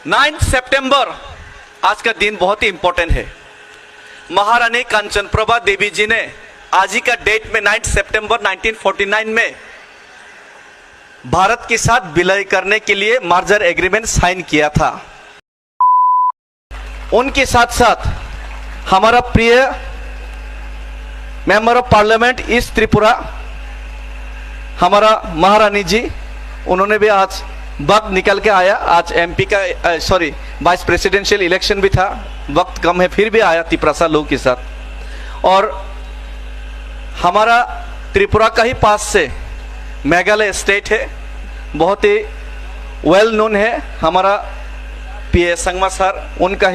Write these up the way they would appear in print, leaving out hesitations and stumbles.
9 सितंबर आज का दिन बहुत ही इंपॉर्टेंट है। महारानी कांचन प्रभा देवी जी ने आज ही का डेट में 9 सितंबर 1949 में भारत के साथ विलय करने के लिए मर्जर एग्रीमेंट साइन किया था। उनके साथ साथ हमारा प्रिय member of parliament east Tripura हमारा महारानी जी, उन्होंने भी आज वक्त निकल के आया। आज एमपी का वाइस प्रेसिडेंशियल इलेक्शन भी था, वक्त कम है फिर भी आया त्रिपुरा लोगों के साथ। और हमारा त्रिपुरा का ही पास से मेघालय स्टेट है, बहुत ही वेल नोन है। हमारा पीए संगमा सर, उनका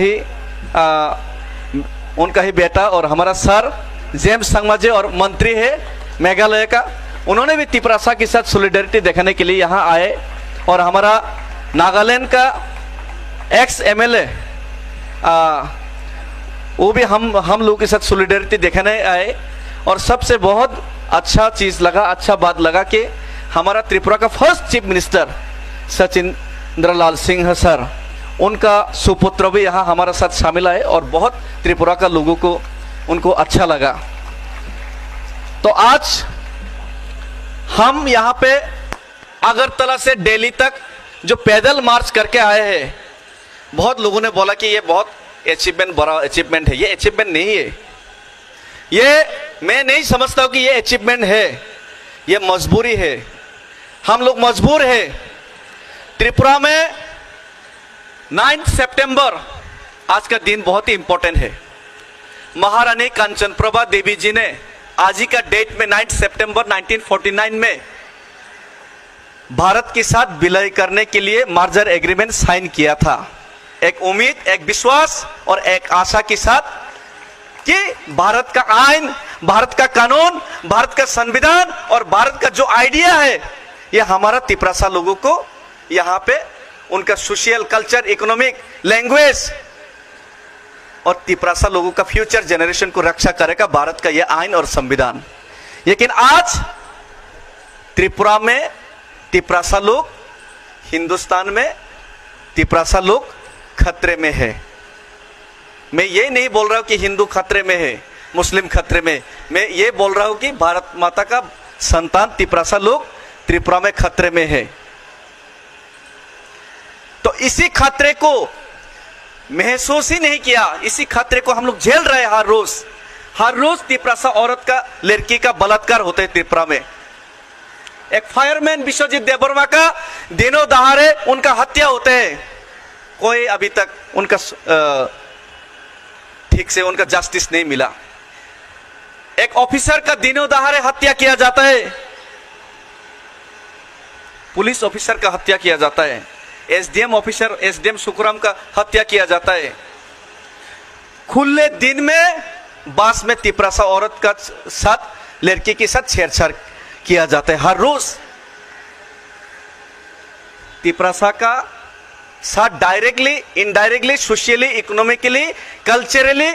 ही बेटा और हमारा सर जेम्स संगमा जी और मंत्री है मेघालय का, उन्होंने भी त्रिपुरा के साथ सॉलिडरिटी दिखाने के लिए यहाँ आए। और हमारा नागालैंड का एक्स एमएलए वो भी हम लोगों के साथ सॉलिडरिटी दिखाने आए। और सबसे बहुत अच्छा चीज़ लगा, अच्छा बात लगा कि हमारा त्रिपुरा का फर्स्ट चीफ मिनिस्टर सचिंद्र लाल सिंह सर, उनका सुपुत्र भी यहाँ हमारे साथ शामिल है और बहुत त्रिपुरा का लोगों को उनको अच्छा लगा। तो आज हम यहाँ पे अगरतला से दिल्ली तक जो पैदल मार्च करके आए हैं, बहुत लोगों ने बोला कि ये बहुत अचीवमेंट, बड़ा अचीवमेंट है। ये अचीवमेंट नहीं है, ये मैं नहीं समझता हूँ कि ये अचीवमेंट है, ये मजबूरी है। हम लोग मजबूर हैं। त्रिपुरा में 9 सितंबर आज का दिन बहुत ही इंपॉर्टेंट है। महारानी कांचन प्रभा देवी जी ने आज ही का डेट में 9 सितंबर 1949 में भारत के साथ विलय करने के लिए मर्जर एग्रीमेंट साइन किया था। एक उम्मीद, एक विश्वास और एक आशा के साथ कि भारत का आईन, भारत का कानून, भारत का संविधान और भारत का जो आइडिया है, यह हमारा त्रिपुरा लोगों को यहाँ पे उनका सोशल, कल्चर, इकोनॉमिक, लैंग्वेज और त्रिपुरा लोगों का फ्यूचर जनरेशन को रक्षा करेगा भारत का यह आईन और संविधान। लेकिन आज त्रिपुरा में त्रिपुरा लोग, हिंदुस्तान में त्रिपुरा लोग खतरे में है। मैं ये नहीं बोल रहा हूं कि हिंदू खतरे में है, मुस्लिम खतरे में, मैं ये बोल रहा हूं कि भारत माता का संतान त्रिपुरा लोग त्रिपुरा में खतरे में है। तो इसी खतरे को महसूस ही नहीं किया, इसी खतरे को हम लोग झेल रहे हैं। हर रोज त्रिपुरा औरत का, लड़की का बलात्कार होता है त्रिपुरा में। एक फायरमैन विश्वजीत देबबर्मा का दिनों दहाड़े उनका हत्या होते हैं, कोई अभी तक उनका ठीक से उनका जस्टिस नहीं मिला। एक ऑफिसर का दिनों दहाड़े हत्या किया जाता है, पुलिस ऑफिसर का हत्या किया जाता है, एसडीएम ऑफिसर, एसडीएम सुखराम का हत्या किया जाता है। खुले दिन में बास में त्रिपुरा औरत का साथ, लड़की के साथ छेड़छाड़ किया जाता है। हर रोज त्रिपुरा का साथ directly, indirectly, socially, economically, culturally,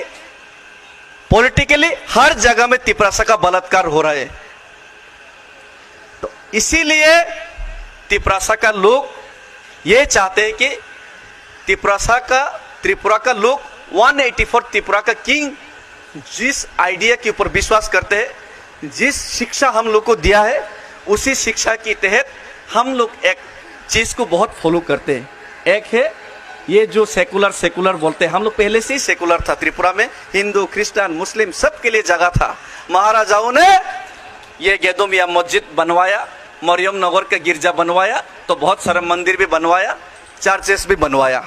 politically हर जगह में त्रिपुरा का बलात्कार हो रहा है। तो इसीलिए त्रिपुरा का लोग ये चाहते हैं कि त्रिपुरा का लोग 184 त्रिपुरा का किंग जिस आइडिया के ऊपर विश्वास करते हैं, जिस शिक्षा हम लोग को दिया है, उसी शिक्षा के तहत हम लोग एक चीज को बहुत फॉलो करते हैं। एक है ये जो सेकुलर बोलते हैं, हम लोग पहले से ही सेकुलर था त्रिपुरा में, हिंदू, क्रिश्चियन, मुस्लिम सबके लिए जगह था। महाराजाओं ने ये गेदोमिया मस्जिद बनवाया, मरियम नगर का गिरजा बनवाया, तो बहुत सारा मंदिर भी बनवाया, चर्चेस भी बनवाया।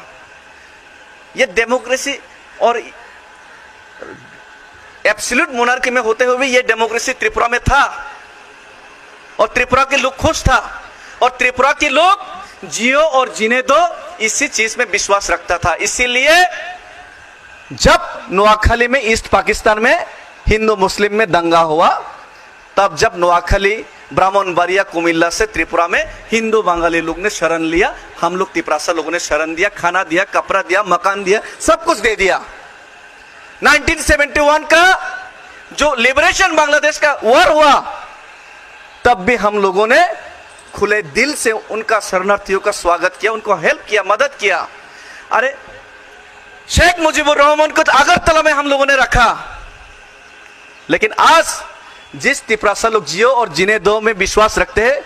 ये डेमोक्रेसी और एब्सोल्यूट मोनार्की में होते हुए भी ये डेमोक्रेसी त्रिपुरा में था और त्रिपुरा के लोग खुश था और त्रिपुरा के लोग जियो और जीने दो इसी चीज में विश्वास रखता था। इसीलिए जब नोआखाली में, ईस्ट पाकिस्तान में हिंदू मुस्लिम में दंगा हुआ, तब जब नोआखाली, ब्राह्मणबाड़िया, कुमिल्ला से त्रिपुरा में हिंदू बंगाली लोग ने शरण लिया, हम लोग त्रिपुरा लोगों ने शरण दिया, खाना दिया, कपड़ा दिया, मकान दिया, सब कुछ दे दिया। 1971 का जो लिबरेशन बांग्लादेश का वॉर हुआ, तब भी हम लोगों ने खुले दिल से उनका शरणार्थियों का स्वागत किया, उनको हेल्प किया, मदद किया। अरे शेख मुजीबुर रहमान को अगरतला में हम लोगों ने रखा, लेकिन आज जिस तिपरासा लोग जियो और जिन्हें दो में विश्वास रखते हैं,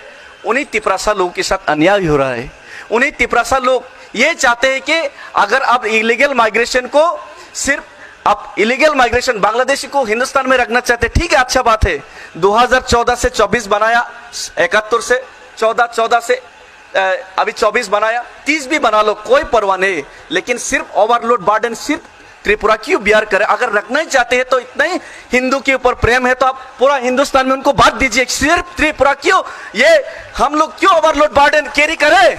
उन्हीं तिपरासा लोगों के साथ अन्याय हो रहा है। उन्हीं तिपरासा लोग ये चाहते हैं कि अगर आप इलीगल माइग्रेशन को सिर्फ आप इलीगल माइग्रेशन बांग्लादेशी को हिंदुस्तान में रखना चाहते, ठीक है, अच्छा बात है। 2014 से 24 बनाया, 71 से 14 से अभी 24 बनाया, 30 भी बना लो, कोई परवाह नहीं। लेकिन सिर्फ ओवरलोड बर्डन सिर्फ त्रिपुरा क्यों बियर करे? अगर रखना ही चाहते हैं तो इतना ही हिंदू के ऊपर प्रेम है तो आप पूरा हिंदुस्तान में उनको बांट दीजिए। सिर्फ त्रिपुरा क्यों, ये हम लोग क्यों ओवरलोड बर्डन कैरी करें?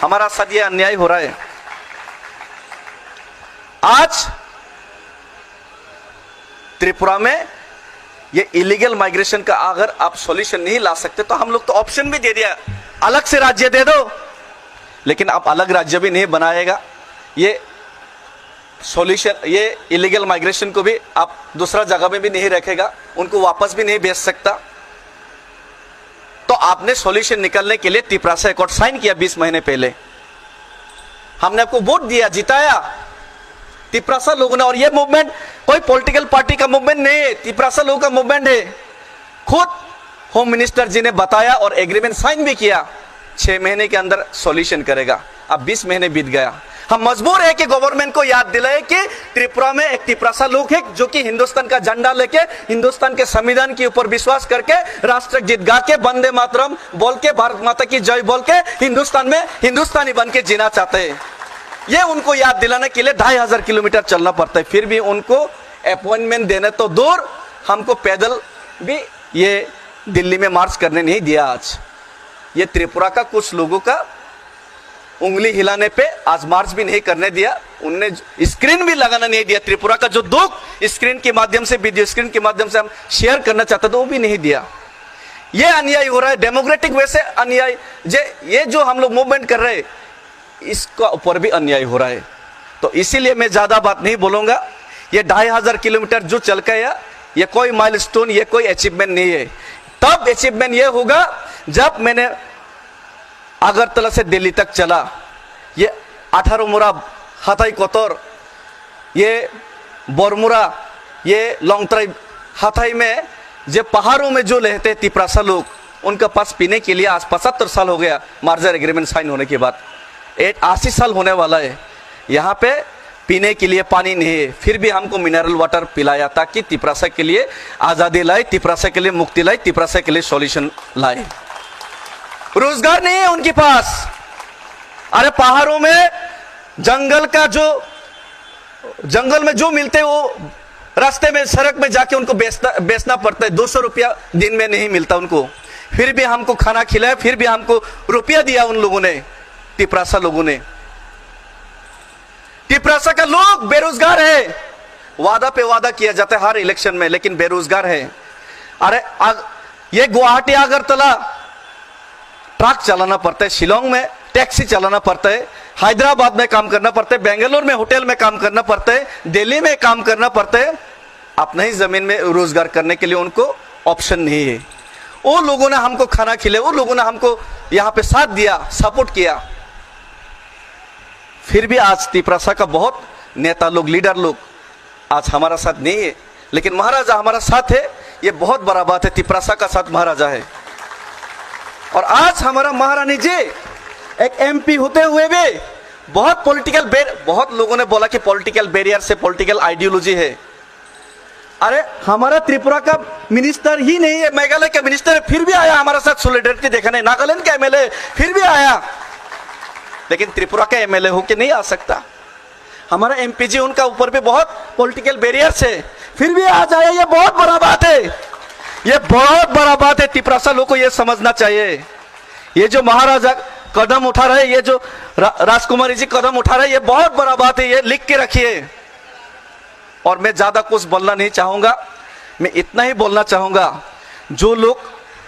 हमारा साथ ये अन्याय हो रहा है। आज त्रिपुरा में ये इलीगल माइग्रेशन का अगर आप सॉल्यूशन नहीं ला सकते तो हम लोग तो ऑप्शन भी दे दिया, अलग से राज्य दे दो, लेकिन आप अलग राज्य भी नहीं बनाएगा। ये सॉल्यूशन, ये इलीगल माइग्रेशन को भी आप दूसरा जगह में भी नहीं रखेगा, उनको वापस भी नहीं भेज सकता। तो आपने सॉल्यूशन निकालने के लिए तिपरासा एकॉर्ड साइन किया 20 महीने पहले। हमने आपको वोट दिया, जिताया तिपरासा लोगों ने। और ये मूवमेंट कोई पॉलिटिकल पार्टी का मूवमेंट नहीं है, तिपरासा लोगों का मूवमेंट है। खुद होम मिनिस्टर जी ने बताया और एग्रीमेंट साइन भी किया, 6 महीने के अंदर सॉल्यूशन करेगा। अब 20 महीने बीत गया। हम मजबूर है कि गवर्नमेंट को याद दिलाए कि त्रिपुरा में एक तिपरासा लोग है जो कि हिंदुस्तान का झंडा लेके, हिंदुस्तान के संविधान के ऊपर विश्वास करके, राष्ट्रगीत गा के, वंदे मातरम बोल के, भारत माता की जय बोल के हिंदुस्तान में हिंदुस्तानी बन के जीना चाहते हैं। ये उनको याद दिलाने के लिए 2500 किलोमीटर चलना पड़ता है। फिर भी उनको अपॉइंटमेंट देने तो दूर, हमको पैदल भी ये दिल्ली में मार्च करने नहीं दिया। आज ये त्रिपुरा का कुछ लोगों का उंगली हिलाने पे आज मार्च भी नहीं करने दिया, उनने स्क्रीन भी लगाना नहीं दिया। त्रिपुरा का जो दुख स्क्रीन के माध्यम से, वीडियो स्क्रीन के माध्यम से हम शेयर करना चाहते थे, वो भी नहीं दिया। ये अन्याय हो रहा है, डेमोक्रेटिक वे से अन्याय। ये जो हम लोग मूवमेंट कर रहे हैं, इसका ऊपर भी अन्याय हो रहा है। तो इसीलिए मैं ज्यादा बात नहीं बोलूंगा। ये 2500 किलोमीटर जो चल गया, ये कोई माइलस्टोन, ये कोई अचीवमेंट नहीं है। तब अचीवमेंट ये होगा जब मैंने अगरतला से दिल्ली तक चला। ये 18 मुरा, हाथाई कोतोर, ये बोरमुरा, ये लोंगतराई, हाथाई में जो पहाड़ों में जो रहते तिपरासा लोग, उनके पास पीने के लिए आज 75 साल हो गया मार्जर एग्रीमेंट साइन होने के बाद। 80 साल होने वाला है। यहाँ पे पीने के लिए पानी नहीं है, फिर भी हमको मिनरल वाटर पिलाया ताकि तिपरासा के लिए आज़ादी लाए, तिपरासा के लिए मुक्ति लाए, तिपरासा के लिए सॉल्यूशन लाए। रोजगार नहीं है उनके पास। अरे पहाड़ों में जंगल में जो मिलते वो रास्ते में, सड़क में जाके उनको बेचना पड़ता है। 200 रुपया दिन में नहीं मिलता उनको, फिर भी हमको खाना खिलाया, फिर भी हमको रुपया दिया उन लोगों ने, तिपरासा लोगों ने। तिपरासा का लोग बेरोजगार है, वादा पे वादा किया जाता है हर इलेक्शन में, लेकिन बेरोजगार है। अरे ये गुवाहाटी अगरतला ट्रक चलाना पड़ता है, शिलोंग में टैक्सी चलाना पड़ता है, हैदराबाद में काम करना पड़ता है, बेंगलोर में होटल में काम करना पड़ता है, दिल्ली में काम करना पड़ता है। अपना ही जमीन में रोजगार करने के लिए उनको ऑप्शन नहीं है। वो लोगों ने हमको खाना खिलाया, वो लोगों ने हमको यहाँ पे साथ दिया, सपोर्ट किया। फिर भी आज तिपरासा का बहुत नेता लोग, लीडर लोग आज हमारा साथ नहीं है, लेकिन महाराजा हमारा साथ है। ये बहुत बड़ा बात है, तिपरासा का साथ महाराजा है। और आज हमारा महारानी जी एक एमपी होते हुए भी बहुत लोगों ने बोला कि पॉलिटिकल बैरियर से पॉलिटिकल आइडियोलॉजी है। अरे हमारा त्रिपुरा का मिनिस्टर ही नहीं है, मेघालय का मिनिस्टर है, फिर भी आया हमारा साथ सॉलिडेरिटी दिखाने। नागालैंड का एमएलए फिर भी आया, लेकिन त्रिपुरा का एमएलए होके नहीं आ सकता। हमारा एमपीजी, उनका ऊपर भी बहुत पॉलिटिकल बैरियर है, फिर भी आ जाए। ये बहुत बड़ा बात है, ये बहुत बड़ा बात है। तिपरासा लोगों को ये समझना चाहिए। ये जो महाराजा कदम उठा रहे, ये जो राजकुमारी जी कदम उठा रहे, ये बहुत बड़ा बात है। ये लिख के रखिए। और मैं ज्यादा कुछ बोलना नहीं चाहूंगा, मैं इतना ही बोलना चाहूंगा, जो लोग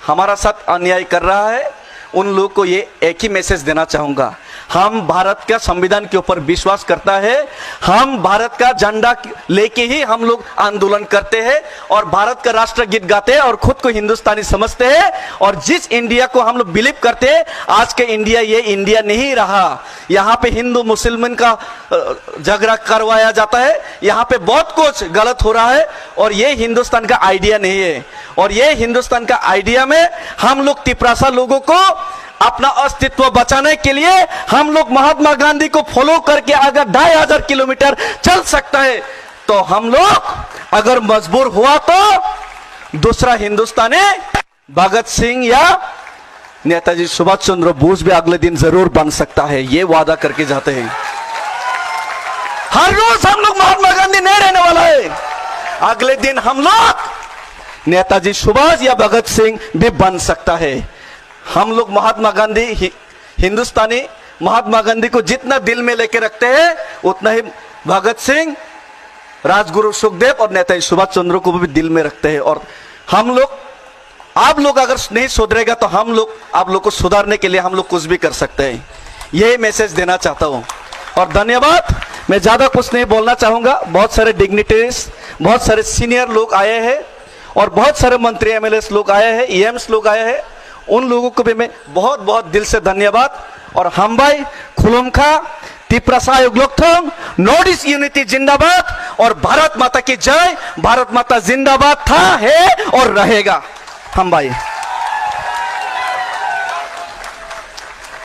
हमारा साथ अन्याय कर रहा है उन लोग को ये एक ही मैसेज देना चाहूंगा, हम भारत का संविधान के ऊपर विश्वास करता है, हम भारत का झंडा लेके ही हम लोग आंदोलन करते हैं और भारत का राष्ट्रगीत गाते हैं और खुद को हिंदुस्तानी समझते हैं। और जिस इंडिया को हम लोग बिलीव करते हैं, आज के इंडिया ये इंडिया नहीं रहा। यहाँ पे हिंदू मुसलमान का झगड़ा करवाया जाता है, यहाँ पे बहुत कुछ गलत हो रहा है और ये हिंदुस्तान का आइडिया नहीं है। और ये हिंदुस्तान का आइडिया में हम लोग तिपरासा लोगों को अपना अस्तित्व बचाने के लिए हम लोग महात्मा गांधी को फॉलो करके अगर 2500 किलोमीटर चल सकता है, तो हम लोग अगर मजबूर हुआ तो दूसरा हिंदुस्तानी भगत सिंह या नेताजी सुभाष चंद्र बोस भी अगले दिन जरूर बन सकता है, ये वादा करके जाते हैं। हर रोज हम लोग महात्मा गांधी नहीं रहने वाला है, अगले दिन हम लोग नेताजी सुभाष या भगत सिंह भी बन सकता है। हम लोग महात्मा गांधी हिंदुस्तानी महात्मा गांधी को जितना दिल में लेके रखते हैं, उतना ही भगत सिंह, राजगुरु सुखदेव और नेताजी सुभाष चंद्र को भी दिल में रखते हैं। और हम लोग, आप लोग अगर नहीं सुधरेगा तो हम लोग आप लोग को सुधारने के लिए हम लोग कुछ भी कर सकते हैं, यही मैसेज देना चाहता हूं। और धन्यवाद, मैं ज्यादा कुछ नहीं बोलना चाहूंगा। बहुत सारे डिग्निटरीज, बहुत सारे सीनियर लोग आए हैं और बहुत सारे मंत्री एमएलए लोग आए हैं, ईएम्स लोग आए हैं, उन लोगों को भी मैं बहुत बहुत दिल से धन्यवाद। और हम भाई खुलुमखा तिपरासा युगलोकथम, नॉर्थ ईस्ट यूनिटी जिंदाबाद और भारत माता की जय। भारत माता जिंदाबाद था, है और रहेगा। हम भाई